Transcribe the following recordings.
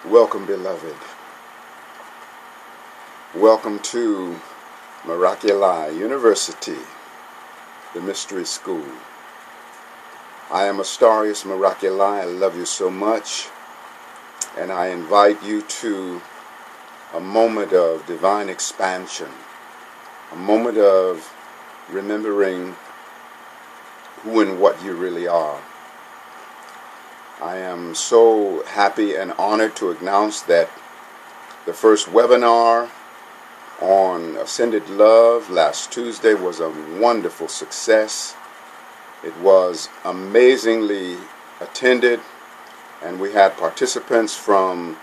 Welcome, beloved. Welcome to Miraculii University, the Mystery School. I am Astarius Miraculii. I love you so much, and I invite you to a moment of divine expansion, a moment of remembering who and what you really are. I am so happy and honored to announce that the first webinar on Ascended Love last Tuesday was a wonderful success. It was amazingly attended, and we had participants from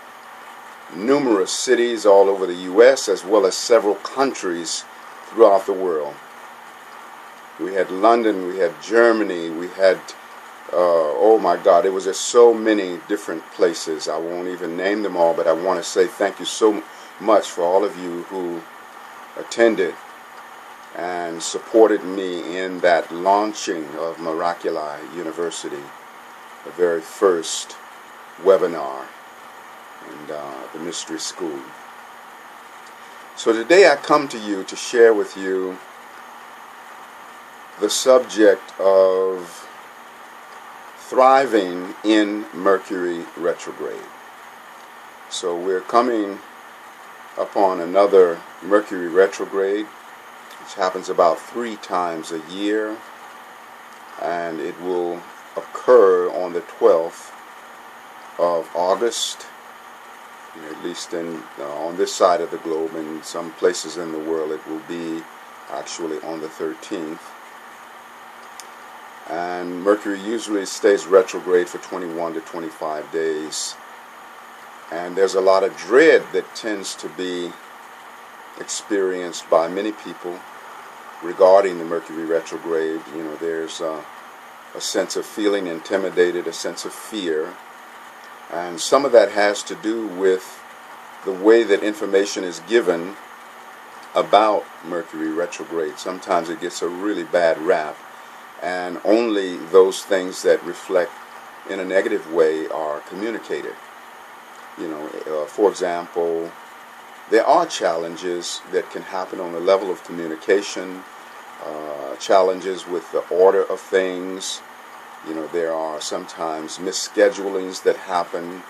numerous cities all over the U.S. as well as several countries throughout the world. We had London, we had Germany, we had oh my God, it was just so many different places. I won't even name them all, but I want to say thank you so much for all of you who attended and supported me in that launching of Miraculii University, the very first webinar in the Mystery School. So today I come to you to share with you the subject of thriving in Mercury Retrograde. So we're coming upon another Mercury Retrograde, which happens about 3 times a year, and it will occur on the 12th of August, at least on this side of the globe. In some places in the world it will be actually on the 13th. And Mercury usually stays retrograde for 21 to 25 days. And there's a lot of dread that tends to be experienced by many people regarding the Mercury retrograde. You know, there's a sense of feeling intimidated, a sense of fear. And some of that has to do with the way that information is given about Mercury retrograde. Sometimes it gets a really bad rap, and only those things that reflect in a negative way are communicated. You know, for example, there are challenges that can happen on the level of communication, challenges with the order of things. You know, there are sometimes misschedulings that happen,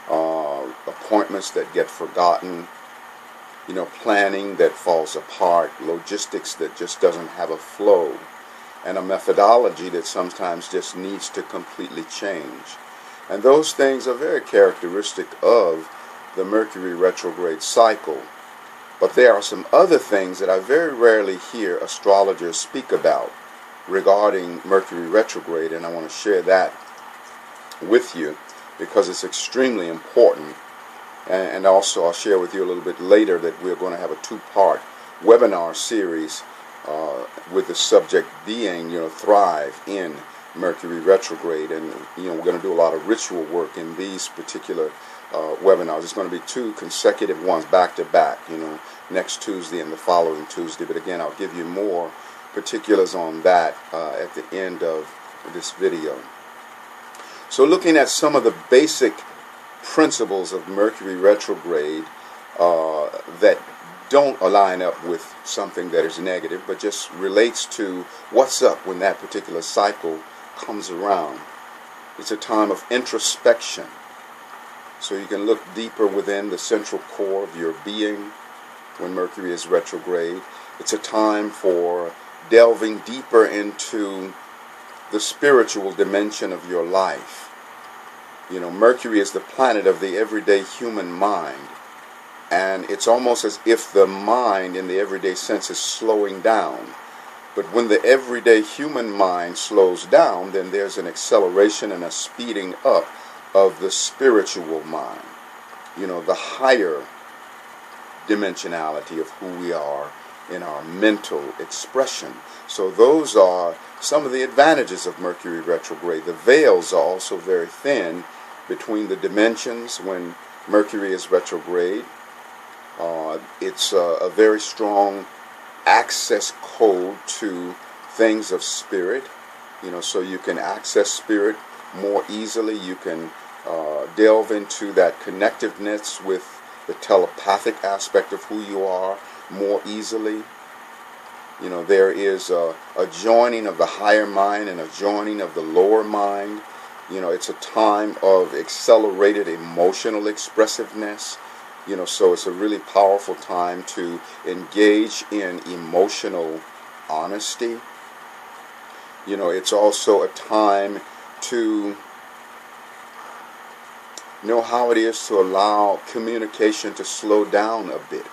appointments that get forgotten, you know, planning that falls apart, logistics that just doesn't have a flow, and a methodology that sometimes just needs to completely change. And those things are very characteristic of the Mercury retrograde cycle. But there are some other things that I very rarely hear astrologers speak about regarding Mercury retrograde, and I want to share that with you because it's extremely important. And also I'll share with you a little bit later that we're going to have a 2-part webinar series with the subject being, you know, thrive in Mercury retrograde. And, you know, we're going to do a lot of ritual work in these particular webinars. It's going to be 2 consecutive ones back to back, you know, next Tuesday and the following Tuesday. But again, I'll give you more particulars on that at the end of this video. So looking at some of the basic principles of Mercury retrograde that don't align up with something that is negative, but just relates to what's up when that particular cycle comes around. It's a time of introspection, so you can look deeper within the central core of your being when Mercury is retrograde. It's a time for delving deeper into the spiritual dimension of your life, Mercury is the planet of the everyday human mind. And it's almost as if the mind in the everyday sense is slowing down. But when the everyday human mind slows down, then there's an acceleration and a speeding up of the spiritual mind. The higher dimensionality of who we are in our mental expression. So those are some of the advantages of Mercury retrograde. The veils are also very thin between the dimensions when Mercury is retrograde. It's a very strong access code to things of spirit, so you can access spirit more easily. You can delve into that connectiveness with the telepathic aspect of who you are more easily. There is a joining of the higher mind and a joining of the lower mind. It's a time of accelerated emotional expressiveness. So it's a really powerful time to engage in emotional honesty. It's also a time to know how it is to allow communication to slow down a bit.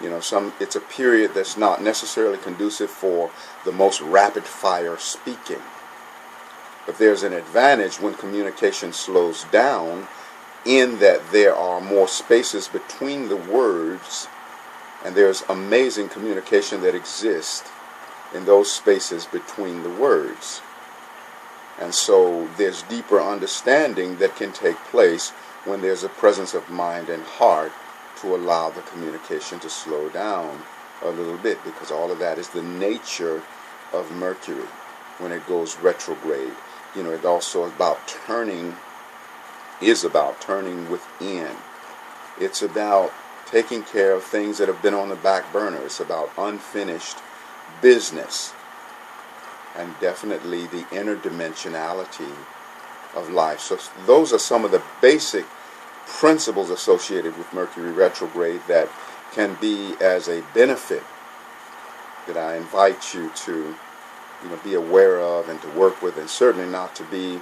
It's a period that's not necessarily conducive for the most rapid fire speaking. But there's an advantage when communication slows down, in that there are more spaces between the words, and there's amazing communication that exists in those spaces between the words. And so there's deeper understanding that can take place when there's a presence of mind and heart to allow the communication to slow down a little bit, because all of that is the nature of Mercury when it goes retrograde. It also is about turning within. It's about taking care of things that have been on the back burner. It's about unfinished business, and definitely the interdimensionality of life. So those are some of the basic principles associated with Mercury retrograde that can be as a benefit that I invite you to be aware of and to work with, and certainly not to be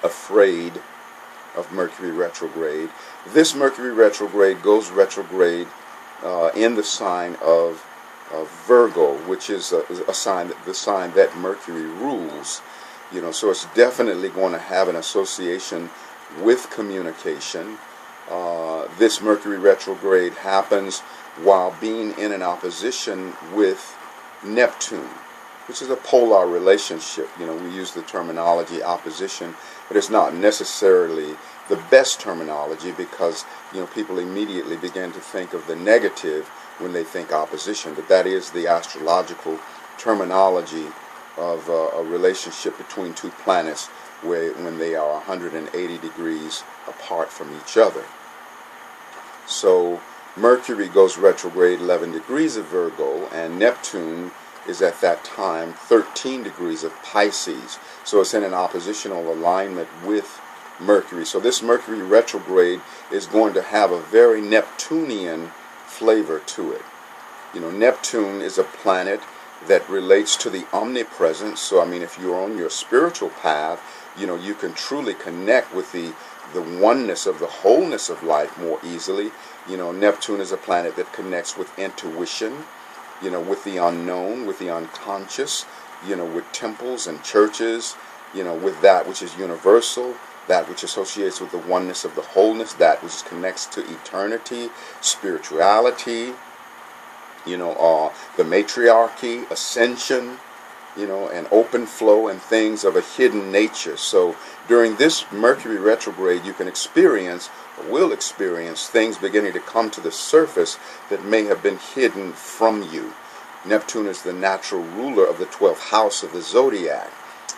afraid of Mercury retrograde. This Mercury retrograde goes retrograde in the sign of Virgo, which is the sign that Mercury rules. So it's definitely going to have an association with communication. This Mercury retrograde happens while being in an opposition with Neptune, which is a polar relationship. We use the terminology opposition, but it's not necessarily the best terminology, because people immediately begin to think of the negative when they think opposition. But that is the astrological terminology of a relationship between two planets when they are 180 degrees apart from each other. So Mercury goes retrograde 11 degrees of Virgo, and Neptune is at that time 13 degrees of Pisces. So it's in an oppositional alignment with Mercury. So this Mercury retrograde is going to have a very Neptunian flavor to it. Neptune is a planet that relates to the omnipresence. So if you're on your spiritual path, you can truly connect with the oneness of the wholeness of life more easily. Neptune is a planet that connects with intuition, with the unknown, with the unconscious, with temples and churches, with that which is universal, that which associates with the oneness of the wholeness, that which connects to eternity, spirituality, the matriarchy, ascension, and open flow, and things of a hidden nature. So during this Mercury retrograde, you can experience, or will experience, things beginning to come to the surface that may have been hidden from you. Neptune is the natural ruler of the 12th house of the zodiac,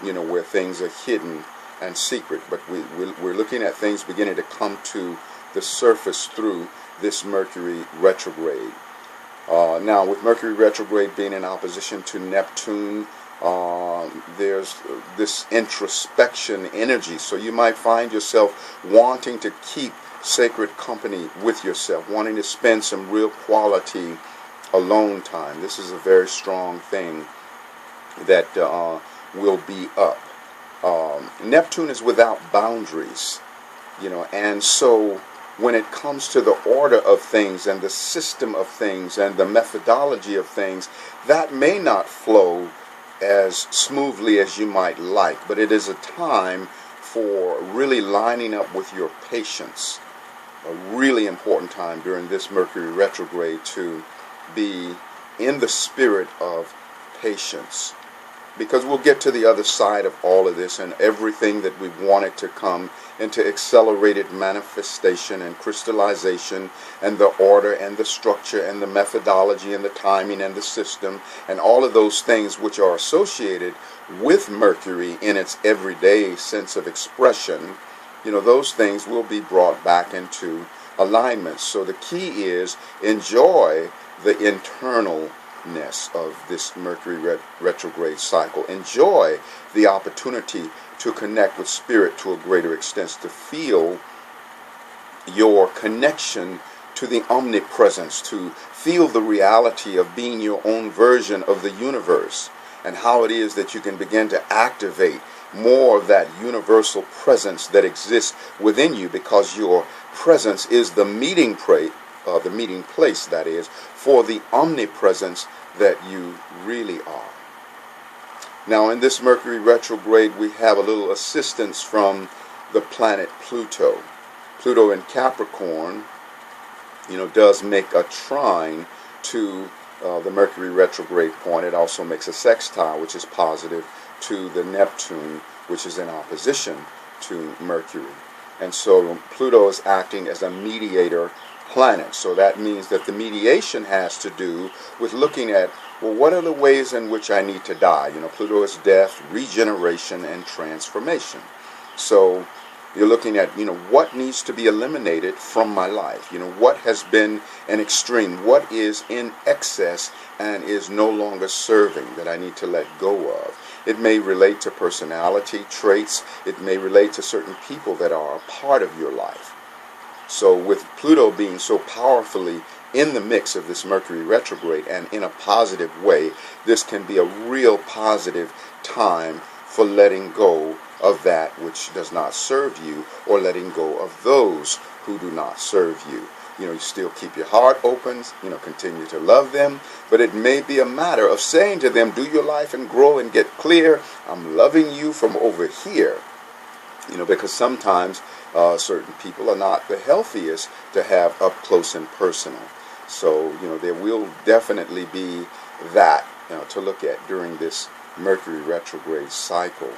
where things are hidden and secret. But we're looking at things beginning to come to the surface through this Mercury retrograde. Now, with Mercury retrograde being in opposition to Neptune, there's this introspection energy. So you might find yourself wanting to keep sacred company with yourself, wanting to spend some real quality alone time. This is a very strong thing that will be up. Neptune is without boundaries, and so when it comes to the order of things and the system of things and the methodology of things, that may not flow as smoothly as you might like, but it is a time for really lining up with your patience. A really important time during this Mercury retrograde to be in the spirit of patience, because we'll get to the other side of all of this, and everything that we wanted to come into accelerated manifestation and crystallization, and the order and the structure and the methodology and the timing and the system and all of those things which are associated with Mercury in its everyday sense of expression, those things will be brought back into alignment. So the key is enjoy the internalness of this Mercury retrograde cycle. Enjoy the opportunity to connect with spirit to a greater extent, to feel your connection to the omnipresence, to feel the reality of being your own version of the universe, and how it is that you can begin to activate more of that universal presence that exists within you, because your presence is the meeting place, that is, for the omnipresence that you really are. Now, in this Mercury retrograde, we have a little assistance from the planet Pluto. Pluto in Capricorn, does make a trine to the Mercury retrograde point. It also makes a sextile, which is positive, to the Neptune, which is in opposition to Mercury. And so Pluto is acting as a mediator planet. So that means that the mediation has to do with looking at, well, what are the ways in which I need to die? Pluto is death, regeneration, and transformation. So you're looking at, what needs to be eliminated from my life? What has been an extreme? What is in excess and is no longer serving that I need to let go of? It may relate to personality traits. It may relate to certain people that are a part of your life. So with Pluto being so powerfully in the mix of this Mercury retrograde and in a positive way, this can be a real positive time for letting go of that which does not serve you, or letting go of those who do not serve you. You still keep your heart open, continue to love them, but it may be a matter of saying to them, do your life and grow and get clear. I'm loving you from over here. Because sometimes certain people are not the healthiest to have up close and personal. So, there will definitely be that to look at during this Mercury retrograde cycle.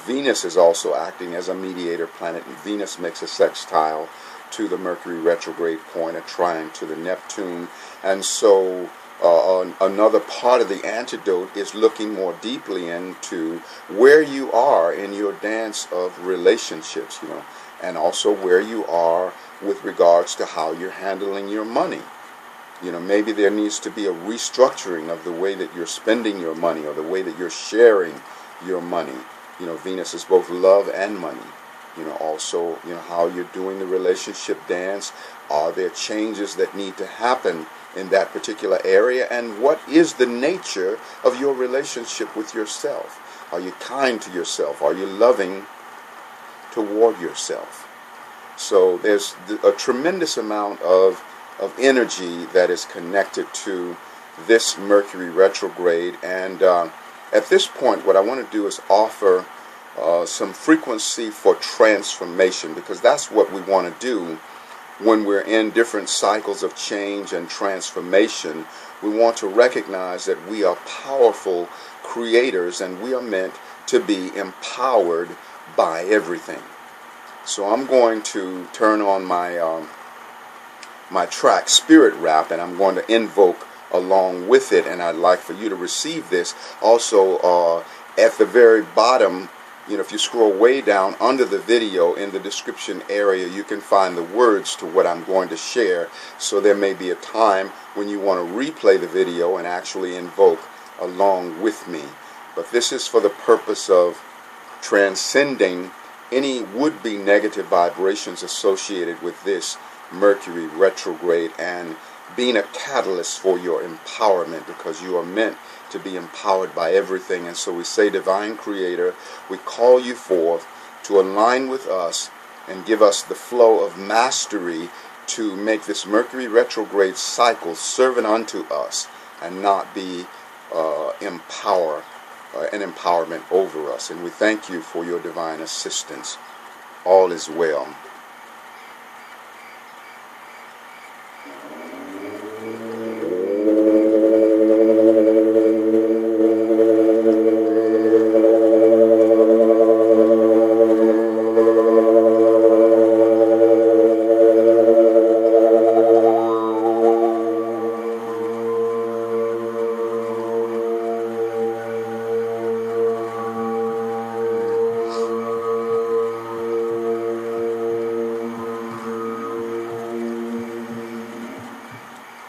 Venus is also acting as a mediator planet, and Venus makes a sextile to the Mercury retrograde point, a trine to the Neptune. And so another part of the antidote is looking more deeply into where you are in your dance of relationships, and also where you are with regards to how you're handling your money. Maybe there needs to be a restructuring of the way that you're spending your money, or the way that you're sharing your money. Venus is both love and money. Also, how you're doing the relationship dance. Are there changes that need to happen in that particular area? And what is the nature of your relationship with yourself? Are you kind to yourself? Are you loving toward yourself? So there's a tremendous amount of energy that is connected to this Mercury retrograde. And at this point, what I want to do is offer some frequency for transformation, because that's what we want to do when we're in different cycles of change and transformation. We want to recognize that we are powerful creators, and we are meant to be empowered by everything. So I'm going to turn on my my track Spirit Rap, and I'm going to invoke along with it, and I'd like for you to receive this. Also, at the very bottom, if you scroll way down under the video in the description area, you can find the words to what I'm going to share. So there may be a time when you want to replay the video and actually invoke along with me. But this is for the purpose of transcending any would-be negative vibrations associated with this Mercury retrograde and being a catalyst for your empowerment, because you are meant to be empowered by everything. And so we say, Divine Creator, we call you forth to align with us and give us the flow of mastery to make this Mercury retrograde cycle servant unto us and not be an empowerment over us. And we thank you for your divine assistance. All is well.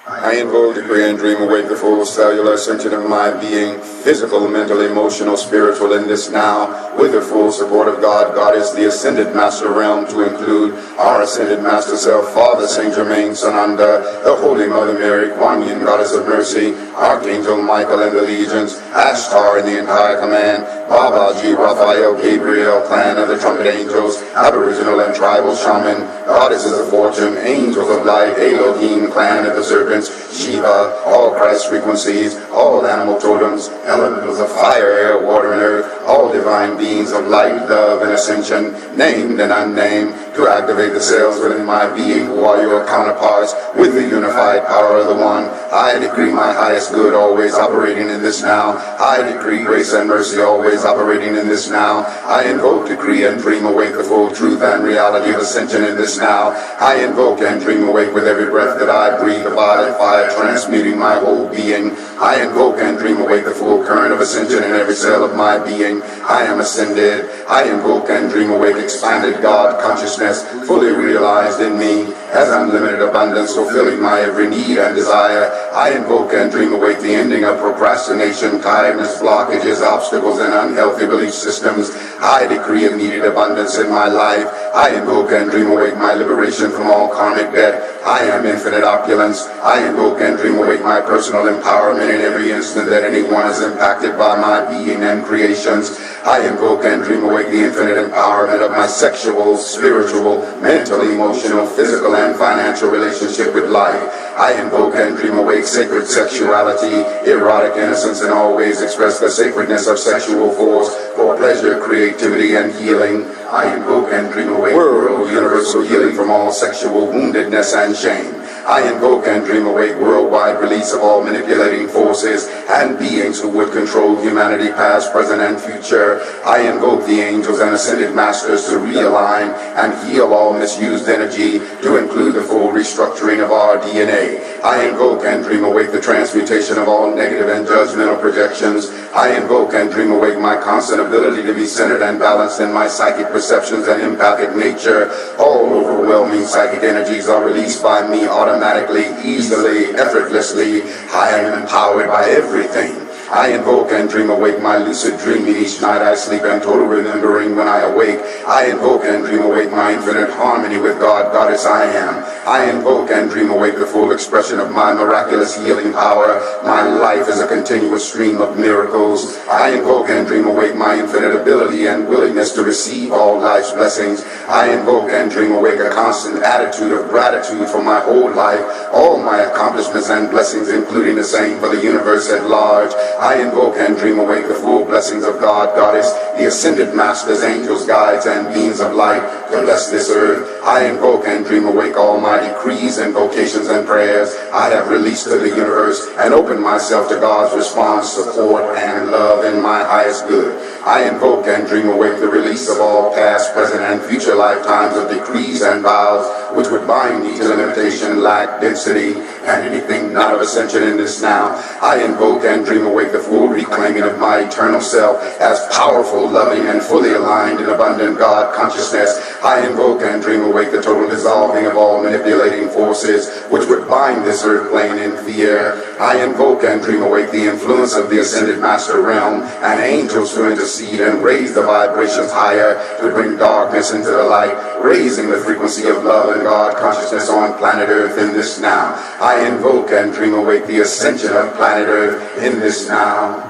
I invoke, decree, and dream awake the full cellular ascension of my being, physical, mental, emotional, spiritual, in this now, with the full support of God, Goddess, the ascended master realm, to include our ascended master self, Father Saint Germain, Sananda, the Holy Mother Mary, Quan, Goddess of Mercy, Archangel Michael and the legions, Ashtar and the entire command, Babaji, Raphael, Gabriel, clan of the Trumpet angels, Aboriginal and tribal Shamen, goddesses of fortune, angels of light, Elohim, clan of the Serpents, Shiva, all Christ frequencies, all animal totems, elementals of fire, air, water, and earth, all divine beings of light, love, and ascension, named and unnamed, to activate the cells within my being who are your counterparts with the unified power of the One. I decree my highest good always operating in this now. I decree grace and mercy always operating in this now. I invoke, decree, and dream awake the full truth and reality of ascension in this now. I invoke and dream awake with every breath that I breathe, the body fire transmuting my whole being. I invoke and dream awake the full current of ascension in every cell of my being. I am ascended. I invoke and dream awake expanded God consciousness fully realized in me as unlimited abundance fulfilling my every need and desire. I invoke and dream awake the ending of procrastination, tiredness, blockages, obstacles, and unhealthy belief systems. I decree immediate abundance in my life. I invoke and dream awake my liberation from all karmic debt. I am infinite opulence. I invoke and dream awake my personal empowerment in every instant that anyone is impacted by my being and creations. I invoke and dream awake the infinite empowerment of my sexual, spiritual, mental, emotional, physical, and financial relationship with life. I invoke and dream awake sacred sexuality, erotic innocence, and always express the sacredness of sexual force for pleasure, creativity, and healing. I invoke and dream awake world universal healing from all sexual woundedness and shame. I invoke and dream awake worldwide release of all manipulating forces and beings who would control humanity past, present, and future. I invoke the angels and ascended masters to realign and heal all misused energy, to include the full restructuring of our DNA. I invoke and dream awake the transmutation of all negative and judgmental projections. I invoke and dream awake my constant ability to be centered and balanced in my psychic perceptions and empathic nature. All overwhelming psychic energies are released by me automatically, easily, effortlessly. I am empowered by everything. I invoke and dream awake my lucid dreaming each night I sleep and total remembering when I awake. I invoke and dream awake my infinite harmony with God, Goddess I am. I invoke and dream awake the full expression of my miraculous healing power. My life is a continuous stream of miracles. I invoke and dream awake my infinite ability and willingness to receive all life's blessings. I invoke and dream awake a constant attitude of gratitude for my whole life, all my accomplishments and blessings, including the same for the universe at large. I invoke and dream awake the full blessings of God, Goddess, the ascended masters, angels, guides, and beings of light to bless this earth. I invoke and dream awake all my decrees, invocations, and prayers I have released to the universe and open myself to God's response, support, and love in my highest good. I invoke and dream awake the release of all past, present, and future lifetimes of decrees and vows which would bind me to limitation, lack, density, and anything not of ascension in this now. I invoke and dream awake the full reclaiming of my eternal self as powerful, loving, and fully aligned in abundant God consciousness. I invoke and dream awake the total dissolving of all manipulating forces which would bind this earth plane in fear. I invoke and dream awake the influence of the ascended master realm and angels to intercede and raise the vibrations higher to bring darkness into the light, raising the frequency of love and God consciousness on planet Earth in this now. I invoke and dream awake the ascension of planet Earth in this now.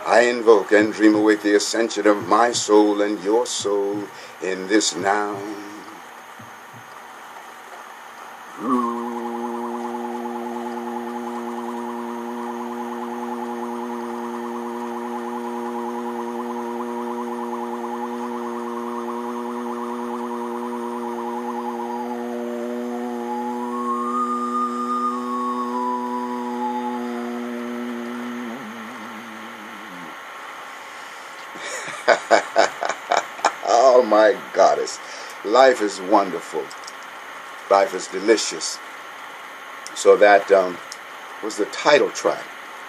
I invoke and dream awake the ascension of my soul and your soul in this now. Oh my goddess, life is wonderful, life is delicious. So that was the title track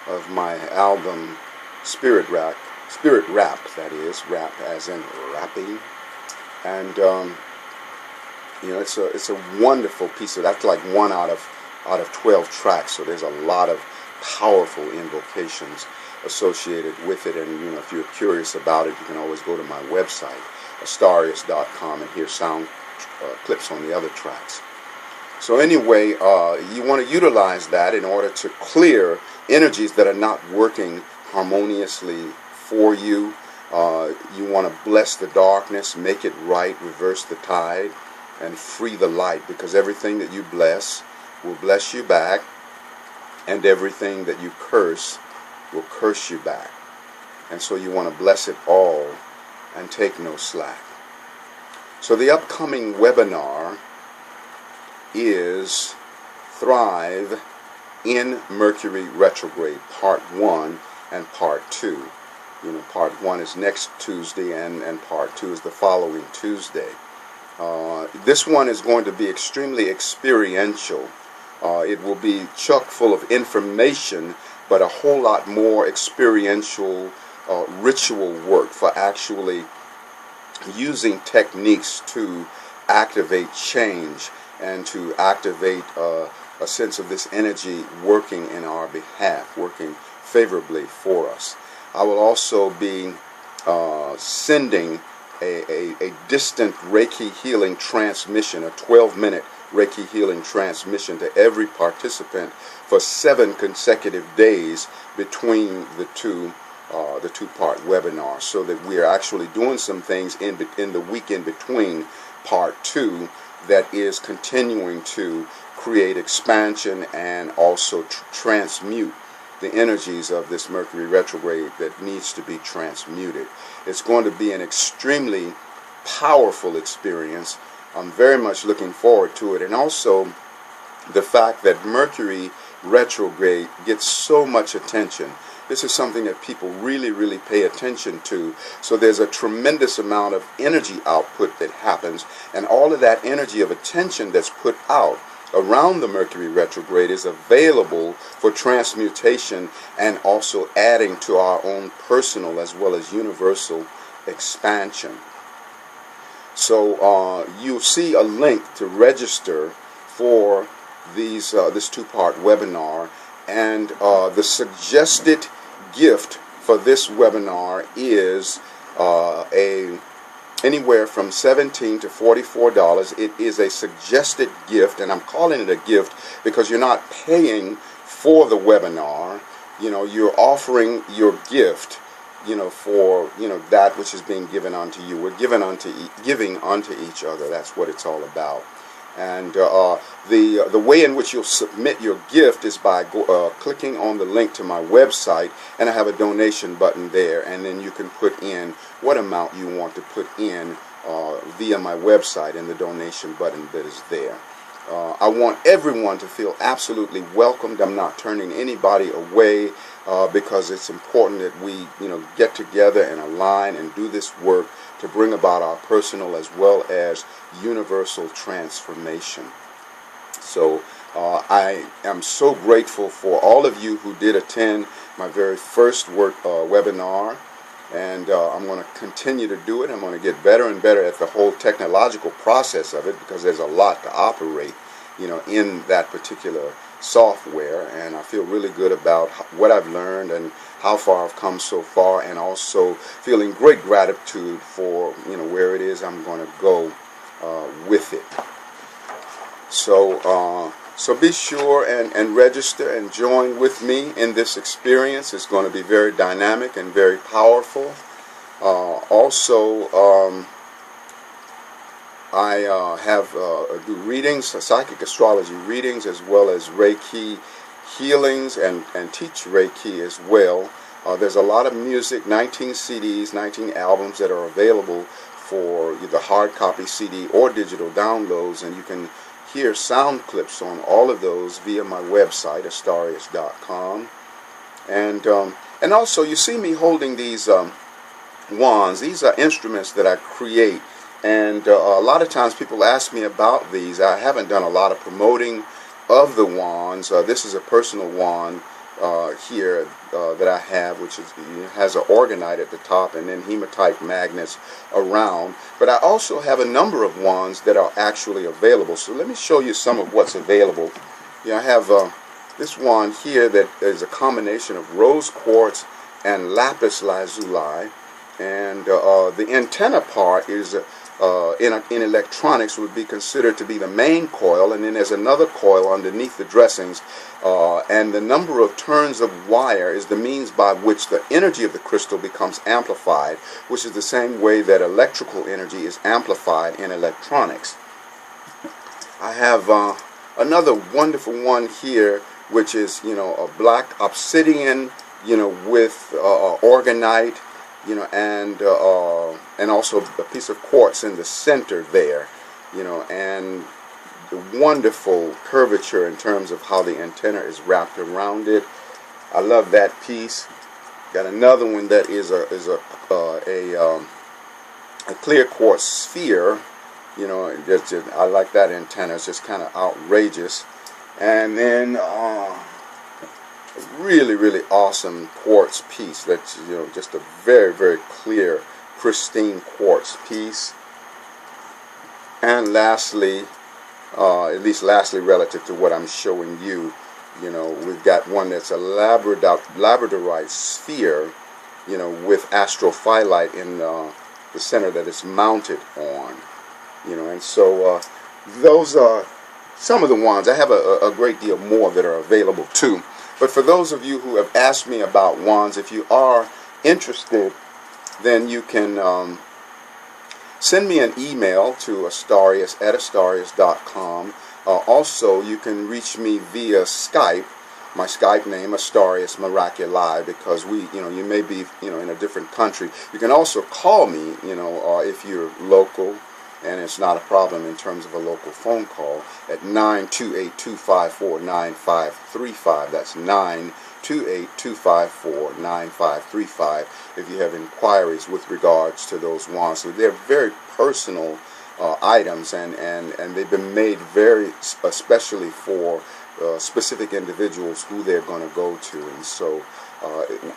of my album Spirit Rap, that is, rap as in rapping. And it's a wonderful piece of, that's like 1 out of 12 tracks, so there's a lot of powerful invocations associated with it. And if you're curious about it, you can always go to my website, Astarius.com, and hear sound clips on the other tracks. So anyway, you want to utilize that in order to clear energies that are not working harmoniously for you. You want to bless the darkness, make it right, reverse the tide, and free the light, because everything that you bless will bless you back, and everything that you curse will curse you back. And so you want to bless it all and take no slack. So the upcoming webinar is Thrive in Mercury Retrograde, Part 1 and Part 2. Part 1 is next Tuesday, and Part 2 is the following Tuesday. This one is going to be extremely experiential. It will be chock full of information, but a whole lot more experiential ritual work for actually using techniques to activate change and to activate a sense of this energy working in our behalf, working favorably for us. I will also be sending a distant Reiki healing transmission, a 12-minute Reiki healing transmission to every participant for 7 consecutive days between the two-part webinar, so that we are actually doing some things in the week in between Part 2 that is continuing to create expansion and also transmute the energies of this Mercury retrograde that needs to be transmuted. It's going to be an extremely powerful experience. I'm very much looking forward to it. And also the fact that Mercury retrograde gets so much attention. This is something that people really, really pay attention to. So there's a tremendous amount of energy output that happens, and all of that energy of attention that's put out around the Mercury retrograde is available for transmutation and also adding to our own personal as well as universal expansion. So you'll see a link to register for this 2-part webinar, and the suggested gift for this webinar is anywhere from $17 to $44. It is a suggested gift, and I'm calling it a gift because you're not paying for the webinar. You're offering your gift, for that which is being given unto you. We're giving unto each other. That's what it's all about. And the way in which you'll submit your gift is by clicking on the link to my website, and I have a donation button there, and then you can put in what amount you want to put in via my website and the donation button that is there. I want everyone to feel absolutely welcomed. I'm not turning anybody away because it's important that we get together and align and do this work to bring about our personal as well as universal transformation. So I am so grateful for all of you who did attend my very first webinar, and I'm going to continue to do it. I'm going to get better and better at the whole technological process of it, because there's a lot to operate in that particular software, and I feel really good about what I've learned and how far I've come so far, and also feeling great gratitude for where it is I'm going to go with it. So be sure and register and join with me in this experience. It's going to be very dynamic and very powerful. I do readings, psychic astrology readings, as well as Reiki healings, and teach Reiki as well. There's a lot of music, 19 CDs, 19 albums that are available for either hard copy CD or digital downloads, and you can hear sound clips on all of those via my website, Astarius.com. And also, you see me holding these wands. These are instruments that I create, and a lot of times people ask me about these. I haven't done a lot of promoting of the wands. This is a personal wand here that I have, which has an orgonite at the top and then hematite magnets around. But I also have a number of wands that are actually available. So let me show you some of what's available. I have this wand here that is a combination of rose quartz and lapis lazuli, and the antenna part is in electronics would be considered to be the main coil, and then there's another coil underneath the dressings, and the number of turns of wire is the means by which the energy of the crystal becomes amplified, which is the same way that electrical energy is amplified in electronics. I have another wonderful one here, which is a black obsidian with orgonite, and also a piece of quartz in the center there, and the wonderful curvature in terms of how the antenna is wrapped around it. I love that piece. Got another one that is a clear quartz sphere. I like that antenna. It's just kind of outrageous. And then a really, really awesome quartz piece. That's just a very, very clear, pristine quartz piece. And lastly, at least lastly relative to what I'm showing you, we've got one that's a labradorite sphere, with astrophyllite in the center that it's mounted on, and so those are some of the ones. I have a great deal more that are available too. But for those of you who have asked me about wands, if you are interested, then you can send me an email to Astarius@Astarius.com. Also, you can reach me via Skype. My Skype name, Astarius Miraculii, because you may be, in a different country. You can also call me, if you're local, and it's not a problem in terms of a local phone call, at 928-254-9535. That's 928-254-9535 if you have inquiries with regards to those wands. So they're very personal items, and they've been made very especially for specific individuals who they're going to go to. And so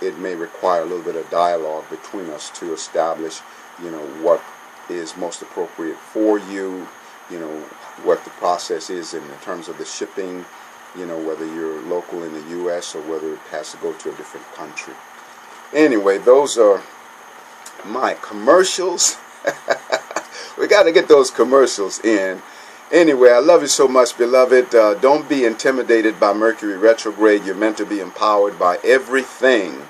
it may require a little bit of dialogue between us to establish, what is most appropriate for you, what the process is in terms of the shipping, whether you're local in the U.S. or whether it has to go to a different country. Anyway, those are my commercials. We got to get those commercials in. Anyway, I love you so much, beloved. Don't be intimidated by Mercury Retrograde. You're meant to be empowered by everything.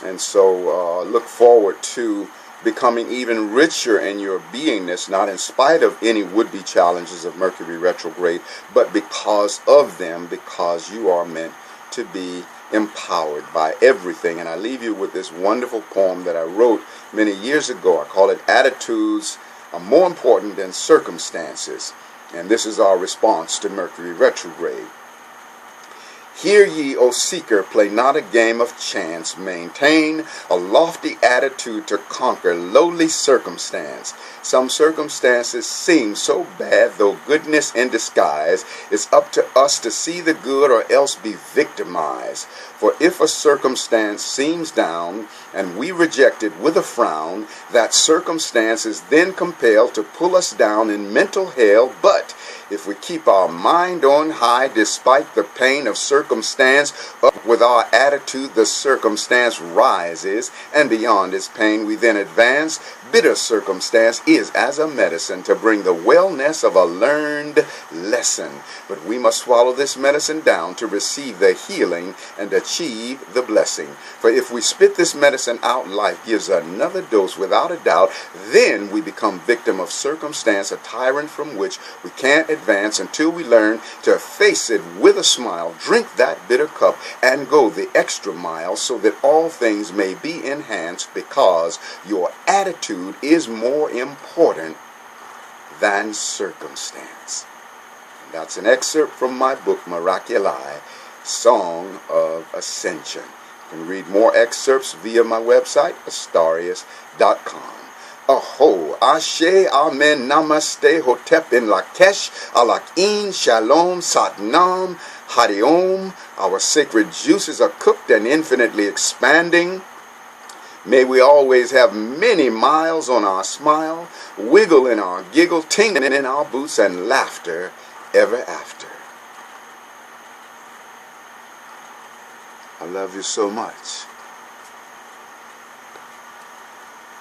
And so look forward to becoming even richer in your beingness, not in spite of any would-be challenges of Mercury Retrograde, but because of them, because you are meant to be empowered by everything. And I leave you with this wonderful poem that I wrote many years ago. I call it Attitudes Are More Important Than Circumstances. And this is our response to Mercury Retrograde. Hear ye, O seeker, play not a game of chance. Maintain a lofty attitude to conquer lowly circumstance. Some circumstances seem so bad, though goodness in disguise. It's up to us to see the good or else be victimized. For if a circumstance seems down, and we reject it with a frown, that circumstance is then compelled to pull us down in mental hell. But if we keep our mind on high despite the pain of circumstance, up with our attitude the circumstance rises, and beyond its pain we then advance. Bitter circumstance is as a medicine to bring the wellness of a learned lesson. But we must swallow this medicine down to receive the healing and achieve the blessing. For if we spit this medicine out, life gives another dose without a doubt. Then we become victim of circumstance, a tyrant from which we can't advance until we learn to face it with a smile, drink that bitter cup, and go the extra mile so that all things may be enhanced, because your attitude is more important than circumstance. And that's an excerpt from my book, Miraculii, Song of Ascension. You can read more excerpts via my website, Astarius.com. Aho, Ashe, Amen, Namaste, Hotep in Lakesh, Alakin, Shalom, Satnam, Hariom. Our sacred juices are cooked and infinitely expanding. May we always have many miles on our smile, wiggle in our giggle, tingling in our boots, and laughter ever after. I love you so much.